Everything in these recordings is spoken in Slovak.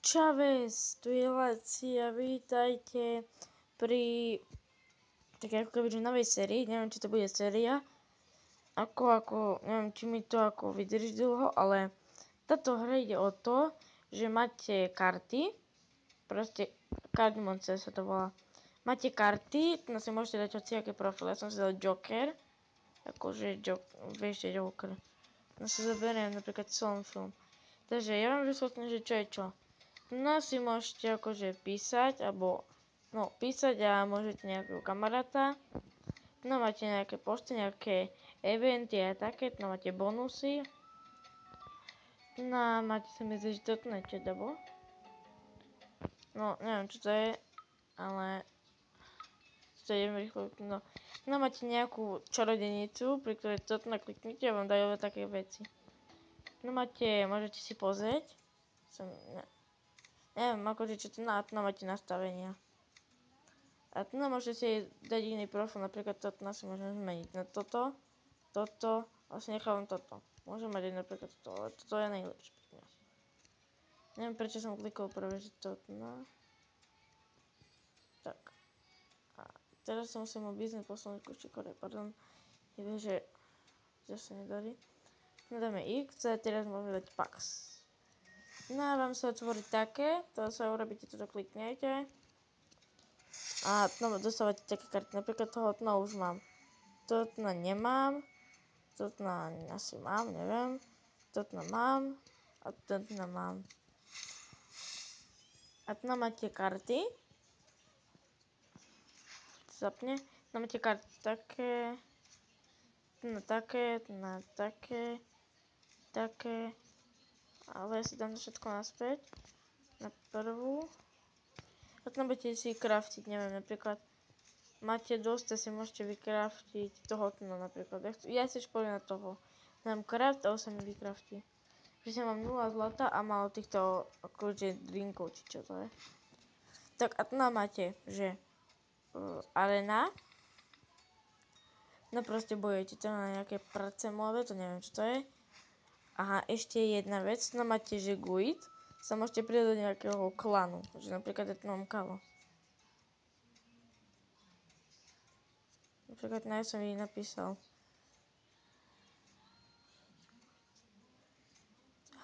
Čaves, tu je Lacia, vítajte pri také ako keby novej sérii, neviem či to bude séria, neviem či mi to ako vydrží dlho, ale táto hra ide o to, že máte karty, proste Cardmonster sa to volá. Máte karty, no si môžete dať hociaké profily, ja som si dal Joker, akože Joker, no si zoberiem napríklad celý film. Takže ja vám vysvetlím, že čo je čo. No si môžete akože písať, písať a môžete nejakého kamaráta. No máte nejaké pošty, nejaké eventy a také, no máte bonusy. No a máte sa mi zdať, že toto je čedabo. No neviem čo to je, ale to idem rýchlo. No máte nejakú čarodenicu, pri ktorej toto nakliknite a vám dajú také veci. No môžete si pozrieť. Neviem, akože čo tu máte nastavenia. A tu môžete si dať iný profil, napríklad toto si môžem zmeniť na toto, vlastne nechávam toto. Môžem mať aj napríklad toto, ale toto je najlepšie pre mňa. Neviem prečo som klikol prvé, že toto, Tak. A teraz som musel business posunúť kúšti kore, pardon. že sa nedarí. No dáme X a teraz môžeme dať Pax. No a vám sa otvorí také, to sa urobíte, toto kliknete. A dostávate také karty, napríklad toho už mám. Toto nemám, toto asi mám, neviem. Toto mám a toto mám. A tu máte karty. Zapne. Máte karty také, také, ale ja si dám všetko naspäť na prvú. A tu budete si craftiť, neviem, napríklad máte dosť, si môžete vykraftiť toho napríklad. Ja si špoliem na toho. Dám craft a on sa mi vykraftí. Že mám 0 zlata a malo týchto akože drinkov, či čo to je. Tak a tu máte, že arena. No proste bojujete to na nejaké prace móde, to neviem čo to je. Aha, ešte jedna vec, máte, že guide, sa môžete pridať do nejakého klanu, že napríklad ja tu mám kalo. Napríklad som jej napísal.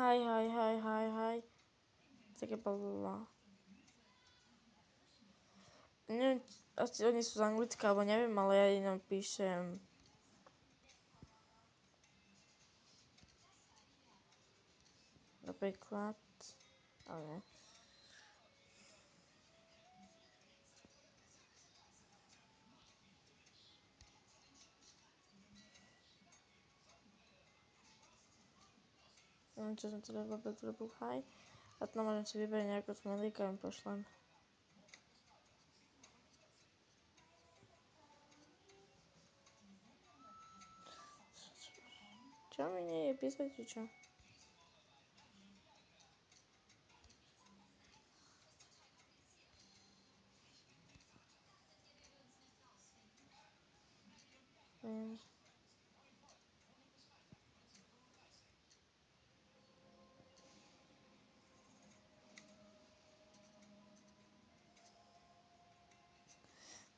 Hi. Také blablabla. Neviem, asi oni sú z Anglicka, alebo neviem, ale ja im píšem. Napríklad, ale neviem, čo som teda vôbec robil, hi. A tu môžem si vybrať nejakú smilíka, im pošlem. Čo mi nie je písať, či čo?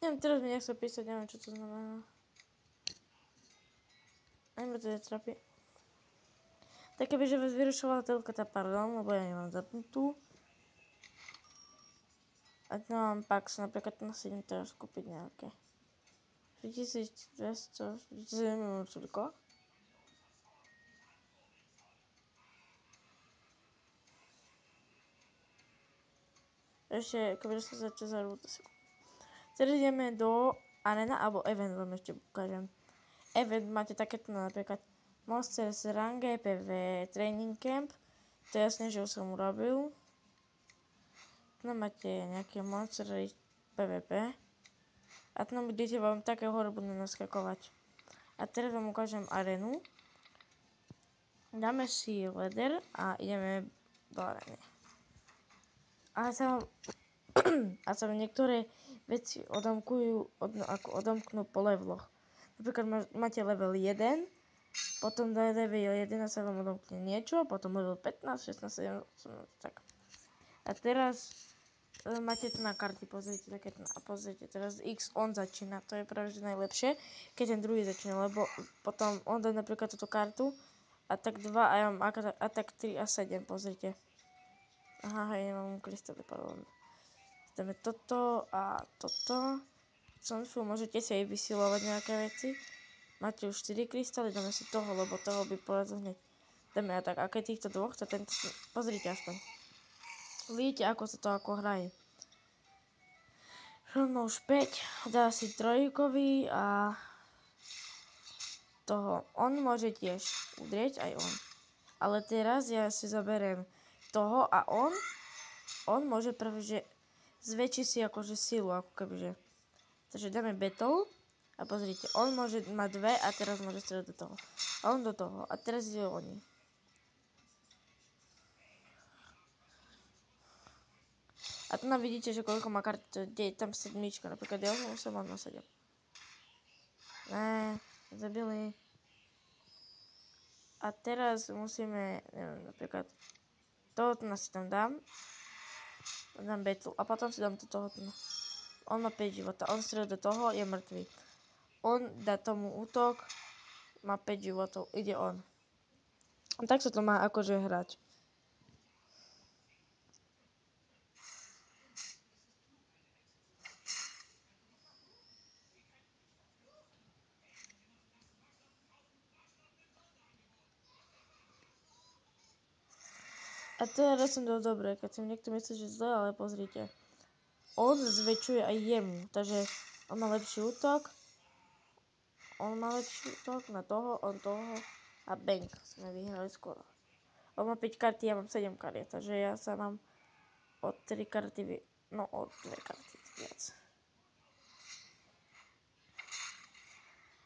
Neviem, teraz mi nechce písať, neviem, čo to znamená. Aj ma to netrapí. Tak kebyže vás vyrušovala telka, pardon, lebo ja nemám zapnutú. A tu mám Pax, napríklad si idem teraz kúpiť nejaké. 3200, neviem toľko. Ešte, kebyže sa začne zarúť, to si kúpim. Teraz ideme do arena, alebo event vám ešte ukážem. Event máte takéto napríklad Monster Range, PV Training Camp. To je jasne, že už som urobil. Tu máte nejaké Monster PvP. A tu budete vám také hore budú naskakovať. A teraz vám ukážem arenu. Dáme si leder a ideme do areny. A sa vám niektoré veci odomknú po leveloch. Napríklad máte level 1, potom do level 1 sa vám odomkne niečo, potom level 15, 16, 17, 18, tak. A teraz máte tu na karty, pozrite, a pozrite, teraz X on začína, to je práve že najlepšie, keď ten druhý začína, lebo potom on dá napríklad túto kartu, atak 2 a ja mám atak 3 a 7, pozrite. Aha, hej, nemám krystaly, pardon. Dáme toto a toto. Sonfu, môžete si aj vysilovať nejaké veci. Máte už 4 krystaly, dáme si toho, lebo toho by porazil hneď. Dáme atak, a keď týchto dvoch, to tento, pozrite aspoň. Vidíte, ako sa to ako hraje. Rovno už 5, dá si trojkový a toho. On môže tiež udrieť, aj on. Ale teraz ja si zaberiem toho a on môže práve, že zväčší si akože silu, ako kebyže. Takže dáme battle a pozrite, on môže mať 2 a teraz môže strieľať do toho. A on do toho. A teraz ide oni. A tu nám vidíte, že koľko má kart, kde je tam sedmička, napríklad ja som on na 7. Ne, zabili. A teraz musíme, neviem, napríklad tohoto si tam dám battle a potom si dám tohoto. On má 5 života, on strieľa do toho, je mŕtvý. On dá tomu útok, má 5 životov, ide on. A tak sa to má akože hrať. A teraz som dal dobre, keď si niekto myslí, že zle, ale pozrite. On zväčšuje aj jemu, takže on má lepší útok. On má lepší útok na toho, on toho a bang, sme vyhrali skoro. On má 5 karty, ja mám 7 kariet, takže ja sa mám o 3 karty, no o 2 karty viac.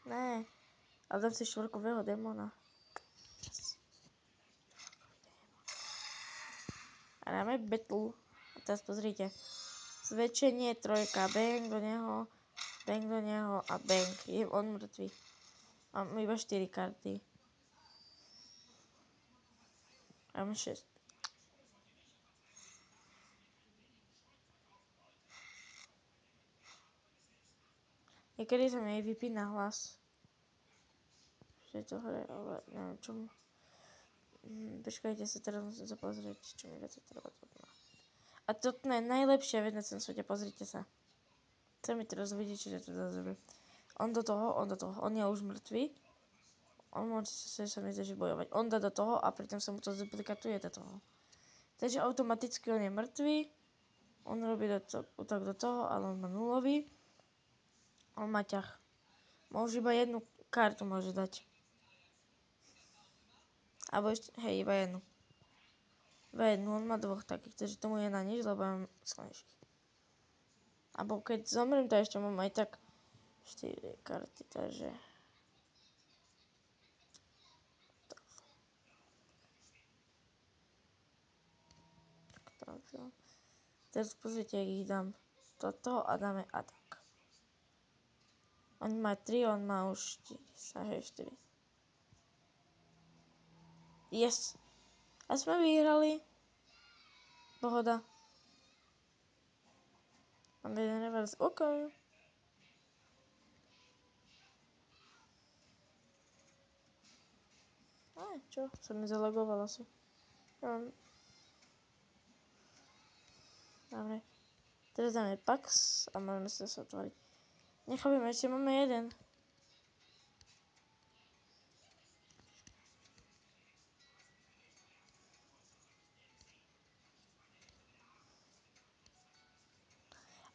Ne, ale dám si štvorkového démona. A dáme battle. A teraz pozrite. Zväčšenie, trojka, bang do neho a bang. Je on mŕtvý. Mám iba 4 karty. A mám 6. Niekedy sa mi aj vypína hlas. Že to hre, ale neviem čomu. Počkajte sa, teraz musím sa pozrieť, čo mi veci treba to. A toto je najlepšia vec na celom svete, pozrite sa. Chcem mi teraz vidieť, že to dá dobre. On do toho, on je už mŕtvý. On môže sa mi zdať bojovať. On dá do toho a pritom sa mu to duplikatuje do toho. Takže automaticky on je mŕtvý. On robí útok do toho, ale on má nulový. On má ťah. Môže iba jednu kartu môže dať. Alebo ešte, hej, iba jednu. On má dvoch takých, takže tomu je na nič, lebo mám slnečky. Abo keď zomriem, to ešte mám aj tak 4 karty, takže... Tak. Teraz pozrite, jak ich dám toto a dáme atak. On má 3, on má už 4. Yes! A sme vyhrali. Pohoda. Máme jeden reverse. OK. Čo? Sa mi zalogoval asi. Dobre. Teraz dáme Pax a môžeme sa otvoriť. Nechápem, ešte máme jeden.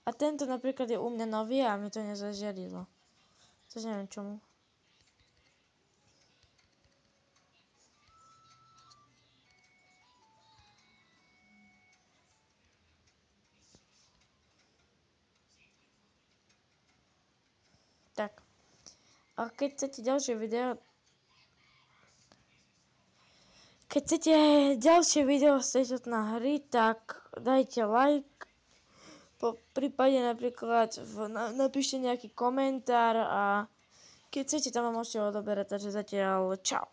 A tento napríklad je u mňa nový a mi to nezažiarilo. Takže neviem čomu. Tak. A keď chcete ďalšie video... Keď chcete ďalšie video z tejto hry, tak dajte like. Po prípade napríklad napíšte nejaký komentár a keď chcete, tam môžete odoberať, takže zatiaľ čau.